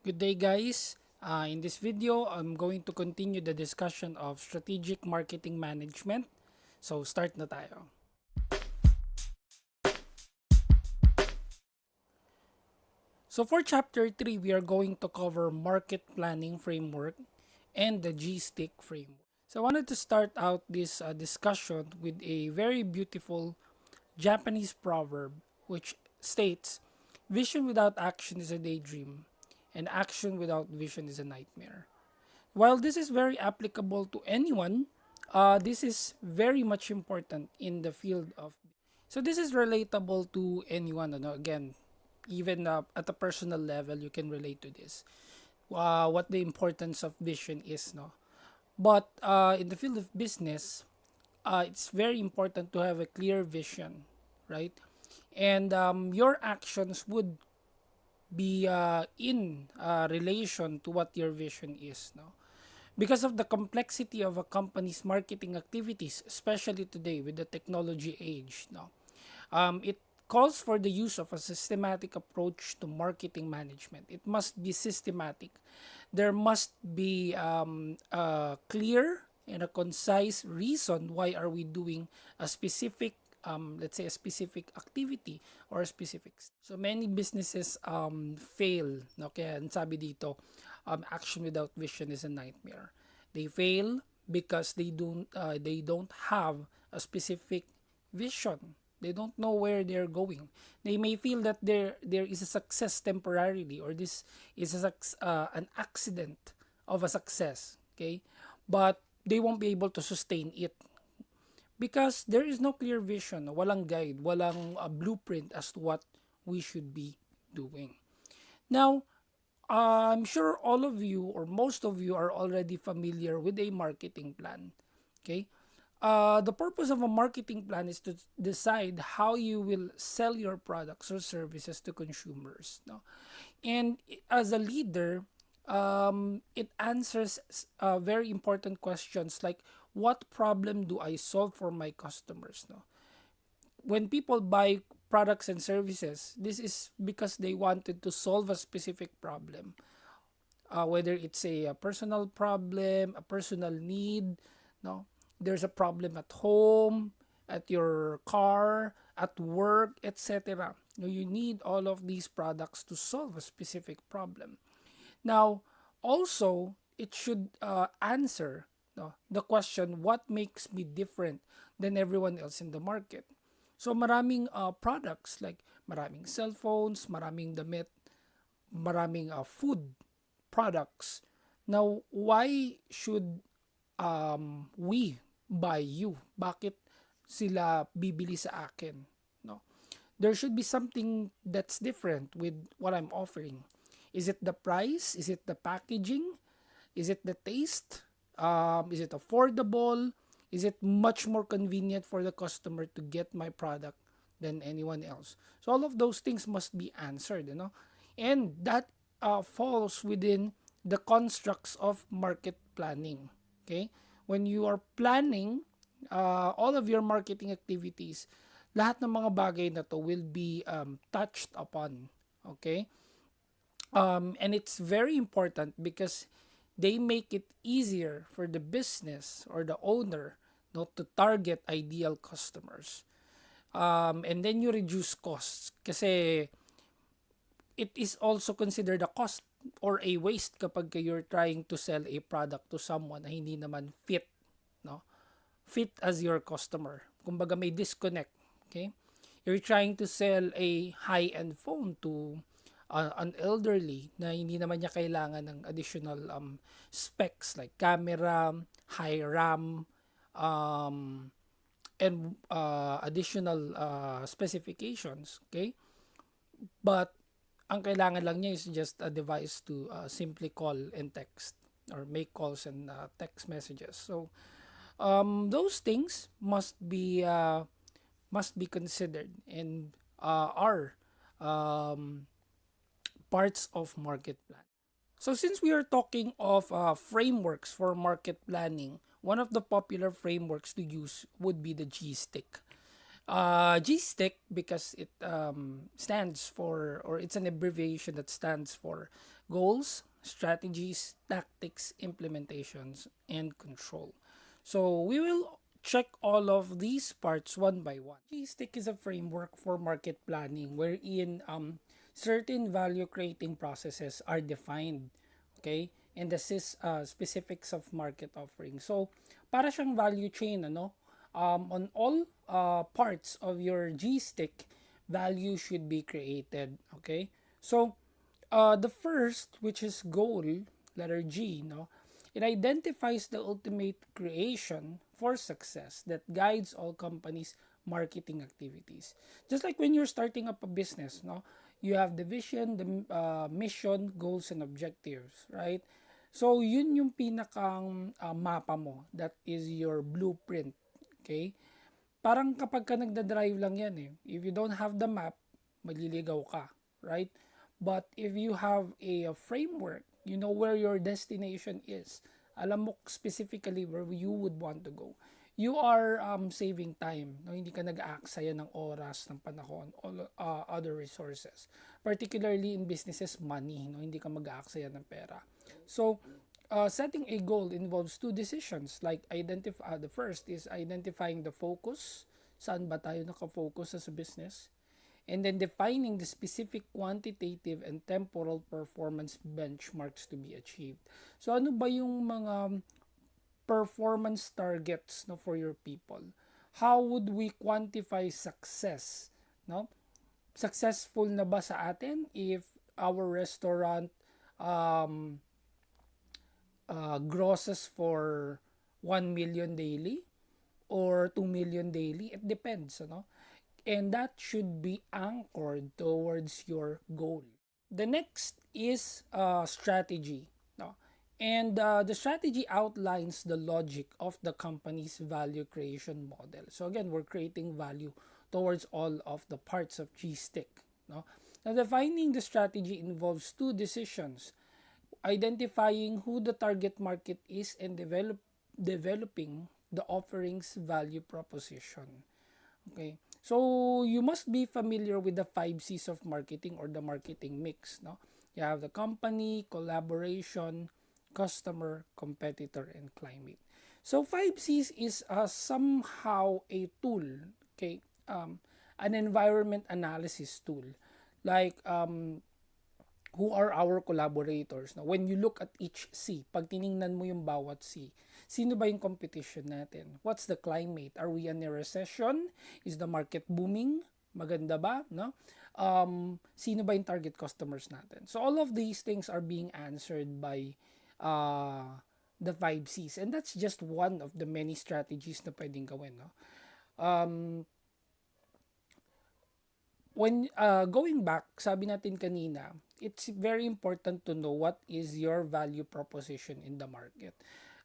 Good day, guys. In this video, I'm going to continue the discussion of strategic marketing management. So, start na tayo. So, for chapter 3, we are going to cover market planning framework and the GSTIC framework. So, I wanted to start out this discussion with a very beautiful Japanese proverb which states, "Vision without action is a daydream, and action without vision is a nightmare." While this is very applicable to anyone, this is very much important in the field of. So this is relatable to anyone. Again, even at a personal level, you can relate to this. What the importance of vision is, no. But in the field of business, it's very important to have a clear vision, right? And your actions would be in relation to what your vision is, no. Because of the complexity of a company's marketing activities, especially today with the technology age, no, it calls for the use of a systematic approach to marketing management. It must be systematic. There must be a clear and a concise reason why are we doing a specific let's say a specific activity or a specific. So many businesses fail, no? Kaya ang sabi dito, action without vision is a nightmare. They fail because they don't have a specific vision. They don't know where they're going. They may feel that there is a success temporarily, or this is an accident of a success, okay? But they won't be able to sustain it because there is no clear vision, walang guide, walang blueprint as to what we should be doing. Now, I'm sure all of you or most of you are already familiar with a marketing plan. Okay? The purpose of a marketing plan is to decide how you will sell your products or services to consumers. No? And as a leader, it answers very important questions like, what problem do I solve for my customers? No? When people buy products and services, this is because they wanted to solve a specific problem. Whether it's a personal problem, a personal need, no, there's a problem at home, at your car, at work, etc. You need all of these products to solve a specific problem. Now, also, it should answer, no, the question, what makes me different than everyone else in the market? So maraming products like maraming cellphones, maraming damit, maraming food products. Now, why should we buy you? Bakit sila bibili sa akin? No. There should be something that's different with what I'm offering. Is it the price? Is it the packaging? Is it the taste? Is it affordable? Is it much more convenient for the customer to get my product than anyone else? So all of those things must be answered, and that falls within the constructs of market planning. Okay, when you are planning all of your marketing activities, lahat ng mga bagay na to will be touched upon. Okay, and it's very important because they make it easier for the business or the owner not to target ideal customers. And then you reduce costs kasi it is also considered a cost or a waste kapag you're trying to sell a product to someone na hindi naman fit, no? Fit as your customer. Kumbaga may disconnect, okay? You're trying to sell a high-end phone to an elderly na hindi naman niya kailangan ng additional specs like camera, high RAM, and additional specifications, okay? But ang kailangan lang niya is just a device to simply call and text or make calls and text messages. So those things must be considered and are parts of market plan. So since we are talking of frameworks for market planning, one of the popular frameworks to use would be the GSTIC. GSTIC because it stands for, or it's an abbreviation that stands for goals, strategies, tactics, implementations, and control. So we will check all of these parts one by one. GSTIC is a framework for market planning wherein certain value creating processes are defined, okay, and the specifics of market offering. So para siyang value chain, ano, on all parts of your GSTIC, value should be created, okay. So the first, which is goal, letter G, no, it identifies the ultimate creation for success that guides all companies' marketing activities. Just like when you're starting up a business, no, you have the vision, the mission, goals, and objectives, right? So yun yung pinakang mapa mo. That is your blueprint, okay? Parang kapag ka nagda-drive lang yan eh. If you don't have the map, maliligaw ka, right? But if you have a framework, you know where your destination is. Alam mo specifically where you would want to go. You are saving time. No? Hindi ka nag-aaksaya ng oras, ng panahon, all other resources. Particularly in businesses, money. No? Hindi ka mag-aaksaya ng pera. So, setting a goal involves two decisions. Like the first is identifying the focus. Saan ba tayo nakafocus as a business? And then defining the specific quantitative and temporal performance benchmarks to be achieved. So ano ba yung mga performance targets, no, for your people? How would we quantify success? No? Successful na ba sa atin if our restaurant um, grosses for 1 million daily or 2 million daily? It depends, ano? And that should be anchored towards your goal. The next is strategy. No? And the strategy outlines the logic of the company's value creation model. So again, we're creating value towards all of the parts of GSTIC. No? Now, defining the strategy involves two decisions: identifying who the target market is and developing the offering's value proposition. Okay. So you must be familiar with the 5 C's of marketing or the marketing mix, no? You have the company, collaboration, customer, competitor, and climate. So 5 C's is somehow a tool, okay? An environment analysis tool. Like who are our collaborators? No? When you look at each C, pag tiningnan mo yung bawat C, sino ba yung competition natin? What's the climate? Are we in a recession? Is the market booming? Maganda ba? No? Sino ba yung target customers natin? So all of these things are being answered by the 5 C's. And that's just one of the many strategies na pwedeng gawin. No? When going back, sabi natin kanina, it's very important to know what is your value proposition in the market.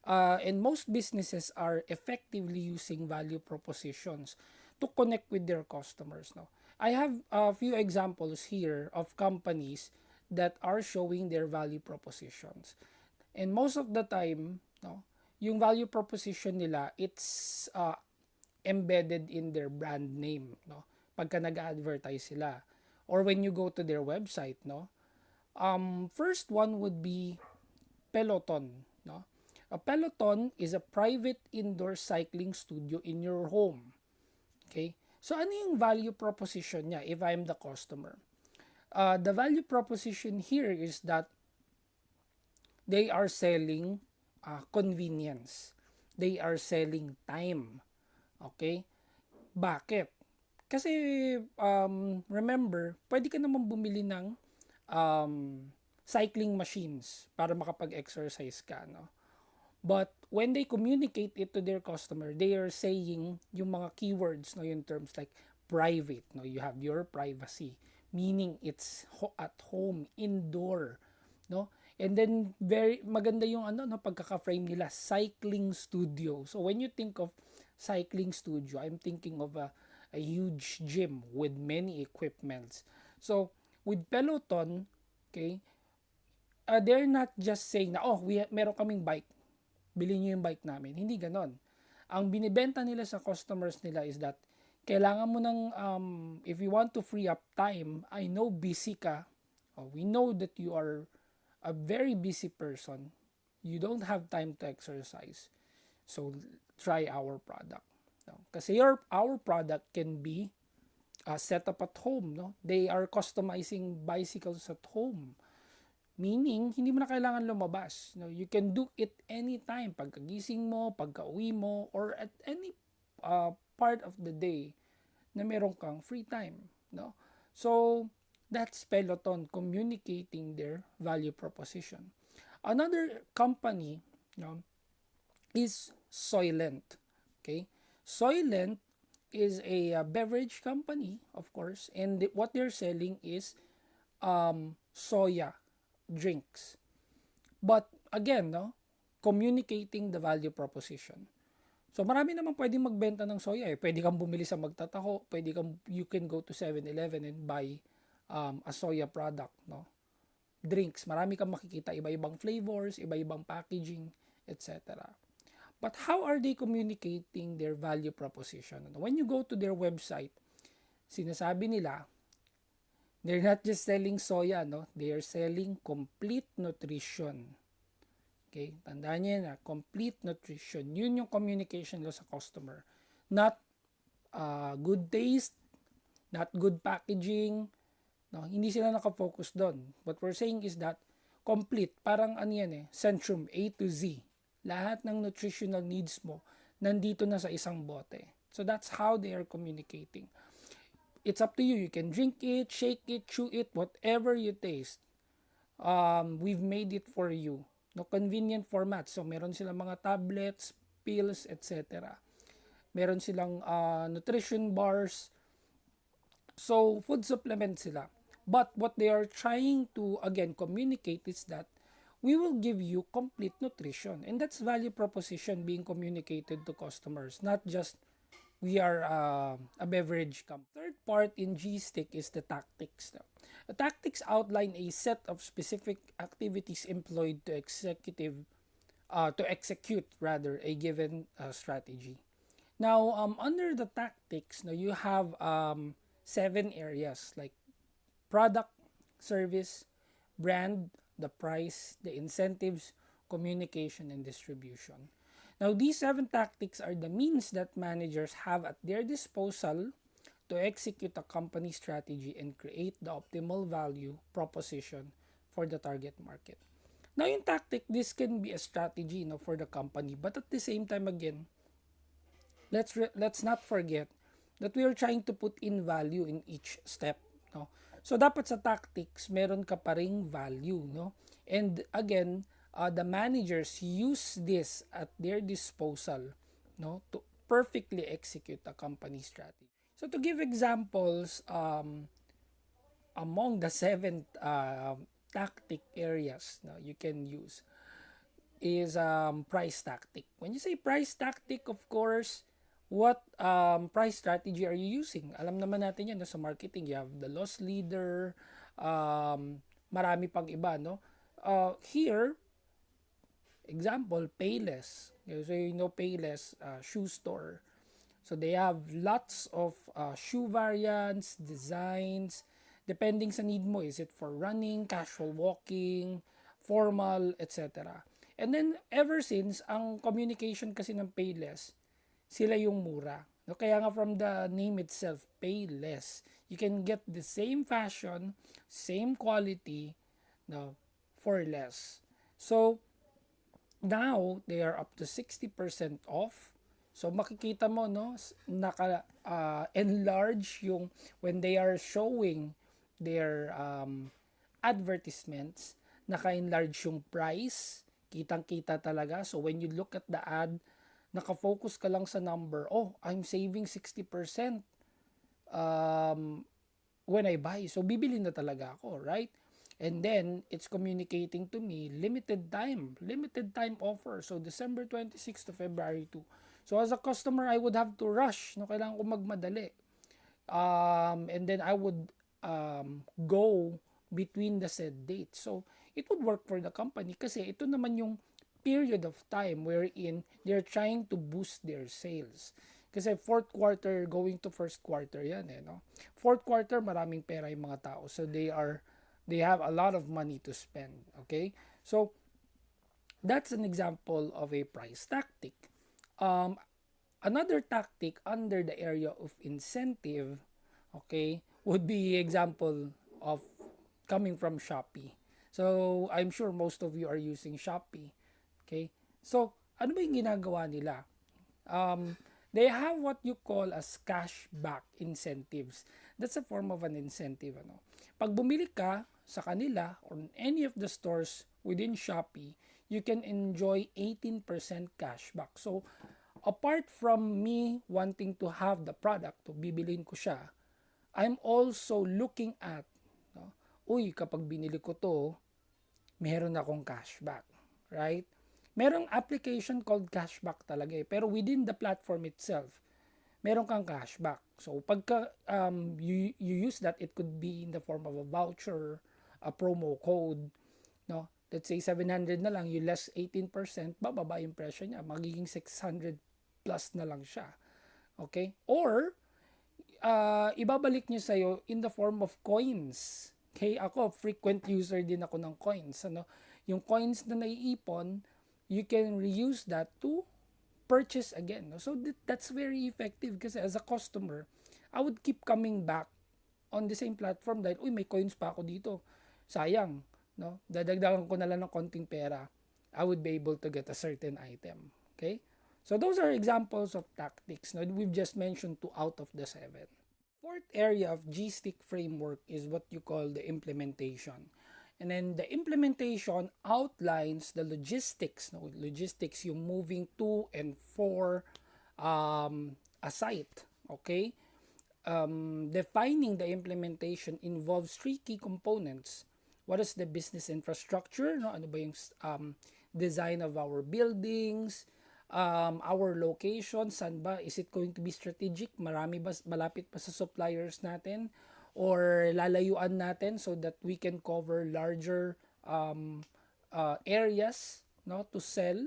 And most businesses are effectively using value propositions to connect with their customers. No? I have a few examples here of companies that are showing their value propositions. And most of the time, no, yung value proposition nila, it's embedded in their brand name. No? Pagka nag-advertise sila. Or when you go to their website, no? First one would be Peloton, no? A Peloton is a private indoor cycling studio in your home. Okay? So ano yung value proposition niya if I'm the customer? The value proposition here is that they are selling convenience. They are selling time. Okay? Bakit? Kasi remember, pwede ka naman bumili ng cycling machines para makapag-exercise ka, no? But when they communicate it to their customer, they are saying yung mga keywords, no, yung terms like private, no, you have your privacy, meaning it's at home, indoor, no? And then very maganda yung no, pagkaka-frame nila, cycling studio. So when you think of cycling studio, I'm thinking of a huge gym with many equipments. So with Peloton, okay, they're not just saying na, meron kaming bike, bilhin nyo yung bike namin. Hindi ganon. Ang binibenta nila sa customers nila is that, kailangan mo ng, if you want to free up time, I know busy ka, we know that you are a very busy person, you don't have time to exercise, so try our product. No? Kasi our product can be set up at home. No? They are customizing bicycles at home. Meaning, hindi mo na kailangan lumabas. No? You can do it anytime. Pagkagising mo, pagka-uwi mo, or at any part of the day na meron kang free time. No? So, that's Peloton communicating their value proposition. Another company, no, is Soylent. Okay? Soylent is a beverage company, of course, and what they're selling is soya drinks. But again, no, communicating the value proposition. So marami naman pwedeng magbenta ng soya eh. Pwede kang bumili sa magtataho, you can go to 7-Eleven and buy a soya product, no? Drinks, marami kang makikita iba-ibang flavors, iba-ibang packaging, etc. But how are they communicating their value proposition? When you go to their website, sinasabi nila, they're not just selling soya, no? They are selling complete nutrition. Okay? Tandaan niyo na, complete nutrition. Yun yung communication nila sa customer. Not good taste, not good packaging. No? Hindi sila nakafocus doon. What we're saying is that complete, parang ano yan eh, Centrum A to Z. Lahat ng nutritional needs mo nandito na sa isang bote. So that's how they are communicating. It's up to you. You can drink it, shake it, chew it, whatever you taste. We've made it for you. No, convenient format. So meron silang mga tablets, pills, etc. Meron silang nutrition bars. So food supplement sila. But what they are trying to again communicate is that we will give you complete nutrition. And that's value proposition being communicated to customers, not just we are a beverage company. Third part in GSTIC is the tactics. The tactics outline a set of specific activities employed to execute rather a given strategy. Now, under the tactics, now you have 7 areas like product, service, brand, the price, the incentives, communication, and distribution. Now, these 7 tactics are the means that managers have at their disposal to execute a company strategy and create the optimal value proposition for the target market. Now, yung tactic, this can be a strategy, for the company, but at the same time, again, let's not forget that we are trying to put in value in each step, no? So dapat sa tactics meron ka pa ring value, no? And again, the managers use this at their disposal, no, to perfectly execute a company strategy. So to give examples, among the 7 tactic areas no, you can use is price tactic. When you say price tactic, of course, what price strategy are you using? Alam naman natin yan no, sa marketing. You have the loss leader, marami pang iba. No? Here, example, Payless. So you know Payless, shoe store. So they have lots of shoe variants, designs, depending sa need mo. Is it for running, casual walking, formal, etc. And then, ever since, ang communication kasi ng Payless, sila yung mura. No, kaya nga from the name itself, pay less. You can get the same fashion, same quality, no, for less. So, now, they are up to 60% off. So, makikita mo, no, naka-enlarge yung, when they are showing their advertisements, naka-enlarge yung price, kitang-kita talaga. So, when you look at the ad, nakafocus ka lang sa number, oh, I'm saving 60% when I buy. So, bibili na talaga ako, right? And then, it's communicating to me, limited time offer. So, December 26 to February 2. So, as a customer, I would have to rush. No, kailangan ko magmadali. And then, I would go between the said dates. So, it would work for the company kasi ito naman yung period of time wherein they're trying to boost their sales. Kasi fourth quarter going to first quarter yan no? Fourth quarter maraming pera yung mga tao. So they are They have a lot of money to spend. Okay, so that's an example of a price tactic. Um, Another tactic under the area of incentive, okay, would be example of coming from Shopee. So, I'm sure most of you are using Shopee. Okay? So, ano ba yung ginagawa nila? Um, they have what you call as cashback incentives. That's a form of an incentive. Ano? Pag bumili ka sa kanila or any of the stores within Shopee, you can enjoy 18% cashback. So, apart from me wanting to have the product, to bibilin ko siya, I'm also looking at, no, uy, kapag binili ko to, meron akong cashback, right? Merong application called cashback talaga eh. Pero within the platform itself, meron kang cashback. So, pagka you use that, it could be in the form of a voucher, a promo code, no? Let's say 700 na lang, you less 18%, bababa yung presyo niya. Magiging 600 plus na lang siya. Okay? Or, ibabalik niyo sa'yo in the form of coins. Okay, ako, frequent user din ako ng coins. Ano? Yung coins na naiipon, you can reuse that to purchase again. No? So, that's very effective kasi as a customer, I would keep coming back on the same platform dahil, uy, may coins pa ako dito. Sayang. No? Dadagdagan ko na lang ng konting pera. I would be able to get a certain item. Okay? So those are examples of tactics. Now, we've just mentioned 2 out of the 7. Fourth area of GSTIC framework is what you call the implementation. And then the implementation outlines the logistics. No? Logistics, yung moving to and for a site. Okay? Defining the implementation involves 3 key components. What is the business infrastructure? No? Ano ba yung design of our buildings, our location, saan ba? Is it going to be strategic? Marami ba, malapit pa sa suppliers natin? Or lalayuan natin so that we can cover larger areas, no, to sell?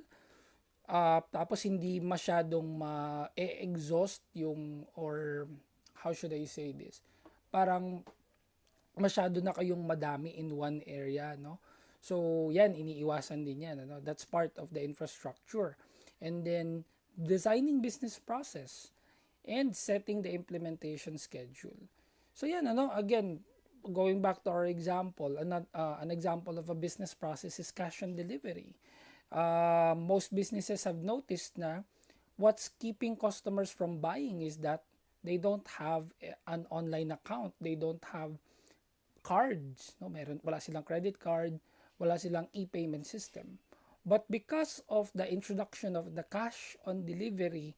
Tapos hindi masyadong ma-exhaust yung, or how should I say this? Parang masyado na kayong madami in one area, no? So, yan, iniiwasan din yan. Ano? That's part of the infrastructure. And then, designing business process and setting the implementation schedule. So, yan, ano? Again, going back to our example, an example of a business process is cash on delivery. Most businesses have noticed na what's keeping customers from buying is that they don't have an online account. They don't have cards. No? Wala silang credit card, wala silang e-payment system. But because of the introduction of the cash on delivery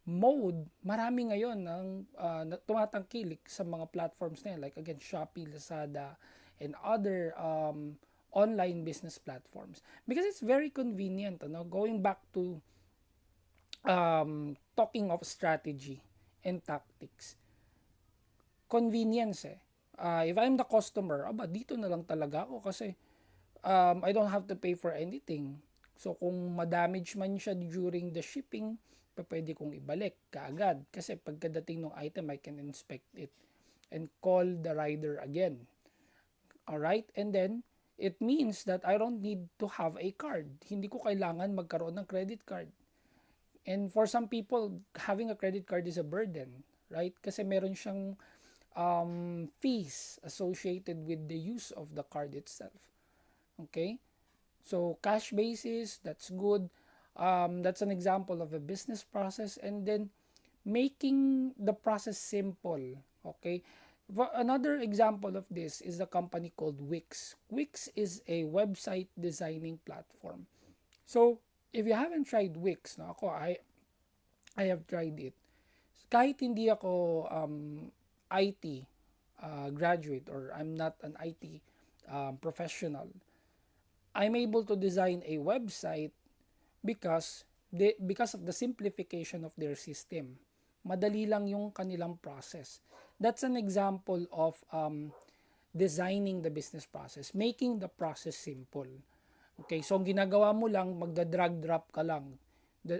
mode, marami ngayon ang tumatangkilik sa mga platforms na yan. Like again, Shopee, Lazada, and other online business platforms. Because it's very convenient. Ano? Going back to talking of strategy and tactics. Convenience eh. If I'm the customer, dito na lang talaga ako kasi I don't have to pay for anything. So, kung ma-damage man siya during the shipping, pwede kong ibalik kaagad. Kasi pagkadating ng item, I can inspect it and call the rider again. Alright? And then, it means that I don't need to have a card. Hindi ko kailangan magkaroon ng credit card. And for some people, having a credit card is a burden. Right? Kasi meron siyang fees associated with the use of the card itself. Okay? So, cash basis, that's good. That's an example of a business process. And then, making the process simple. Okay? Another example of this is the company called Wix. Wix is a website designing platform. So, if you haven't tried Wix, no, I have tried it. Kahit hindi ako IT graduate or I'm not an IT professional, I'm able to design a website because of the simplification of their system. Madali lang yung kanilang process. That's an example of designing the business process, making the process simple. Okay, so ang ginagawa mo lang, magda-drag drop ka lang.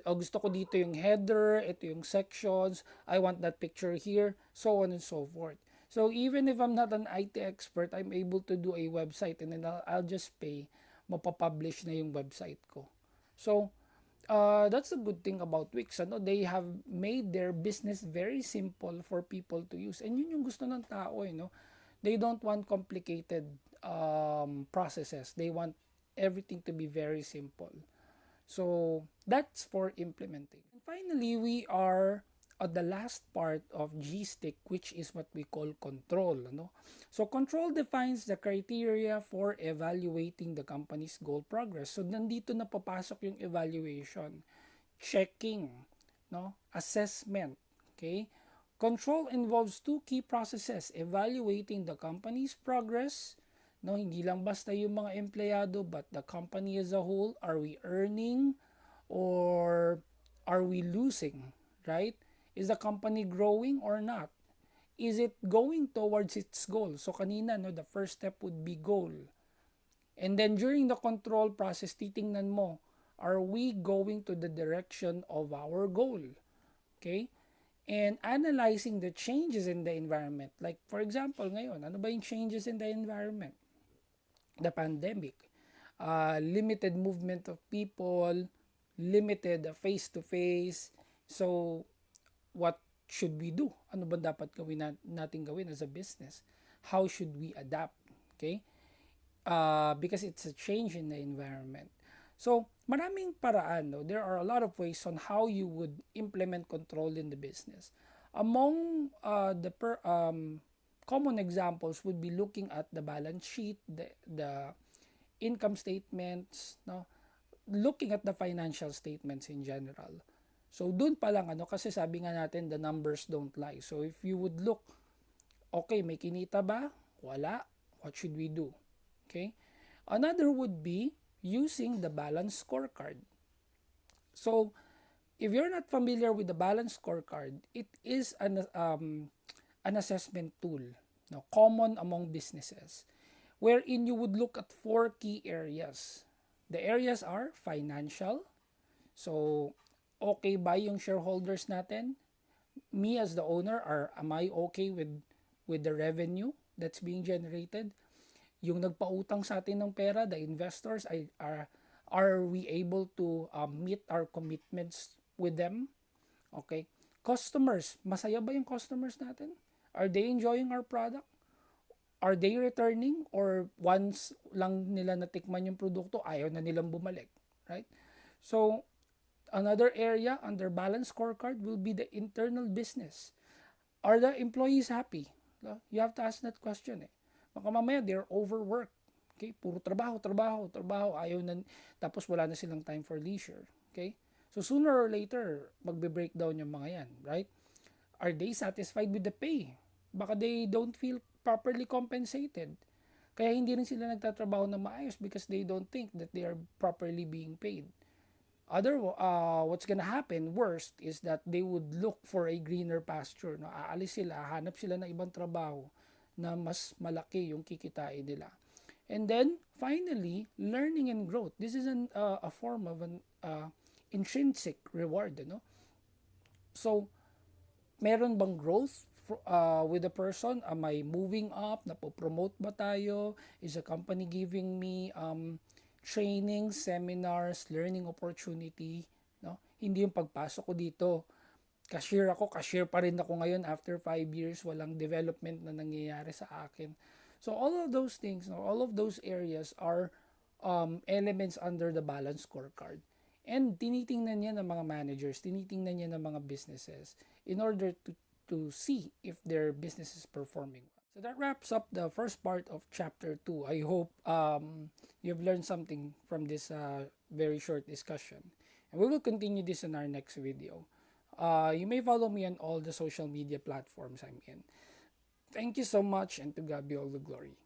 Gusto ko dito yung header, ito yung sections, I want that picture here, so on and so forth. So even if I'm not an IT expert, I'm able to do a website and then I'll just pay, mapapublish na yung website ko. So that's a good thing about Wix. Ano? They have made their business very simple for people to use. And yun yung gusto ng tao. No? They don't want complicated processes. They want everything to be very simple. So that's for implementing. And finally, we are at the last part of GSTIC, which is what we call control. Ano? So control defines the criteria for evaluating the company's goal progress. So nandito na papasok yung evaluation, checking, no? Assessment. Okay? Control involves two key processes: evaluating the company's progress, no, hindi lang basta yung mga empleyado, but the company as a whole. Are we earning or are we losing, right? Is the company growing or not? Is it going towards its goal? So kanina, no, the first step would be goal. And then during the control process, titingnan mo, are we going to the direction of our goal? Okay? And analyzing the changes in the environment. Like for example, ngayon, ano ba yung changes in the environment? The pandemic, limited movement of people, limited face-to-face. So, what should we do? Ano ba dapat natin gawin as a business? How should we adapt? Okay? Because it's a change in the environment. So, maraming paraan. No? There are a lot of ways on how you would implement control in the business. Among common examples would be looking at the balance sheet, the income statements, no? Looking at the financial statements in general. So, dun pa lang, kasi sabi nga natin, the numbers don't lie. So, if you would look, okay, may kinita ba? Wala. What should we do? Okay? Another would be using the balance scorecard. So, if you're not familiar with the balance scorecard, it is an assessment tool, no, common among businesses, wherein you would look at four key areas. The areas are financial. So, okay ba yung shareholders natin? Me as the owner, am I okay with the revenue that's being generated? Yung nagpautang sa atin ng pera, the investors, are we able to meet our commitments with them? Okay. Customers, masaya ba yung customers natin? Are they enjoying our product? Are they returning? Or once lang nila natikman yung produkto, ayaw na nilang bumalik? Right? So, another area under balance scorecard will be the internal business. Are the employees happy? You have to ask that question. Baka mamaya they're overworked. Okay? Puro trabaho, trabaho, trabaho. Ayaw na, tapos wala na silang time for leisure. Okay? So sooner or later, magbe-breakdown yung mga yan. Right? Are they satisfied with the pay? Baka they don't feel properly compensated. Kaya hindi rin sila nagtatrabaho na maayos because they don't think that they are properly being paid. What's gonna happen worst is that they would look for a greener pasture. No? Aalis sila, hanap sila ng ibang trabaho na mas malaki yung kikitain nila. And then, finally, learning and growth. This is a form of an intrinsic reward. No? So, meron bang growth with the person? Am I moving up? Napopromote ba tayo? Is the company giving me training, seminars, learning opportunity? No? Hindi yung pagpasok ko dito, cashier pa rin ako ngayon after 5 years, walang development na nangyayari sa akin. So all of those things, no, all of those areas are elements under the balance scorecard. And tinitingnan niya ng mga managers, tinitingnan niya ng mga businesses in order to see if their business is performing well. So that wraps up the first part of chapter 2. I hope you've learned something from this very short discussion. And we will continue this in our next video. You may follow me on all the social media platforms I'm in. Thank you so much, and to God be all the glory.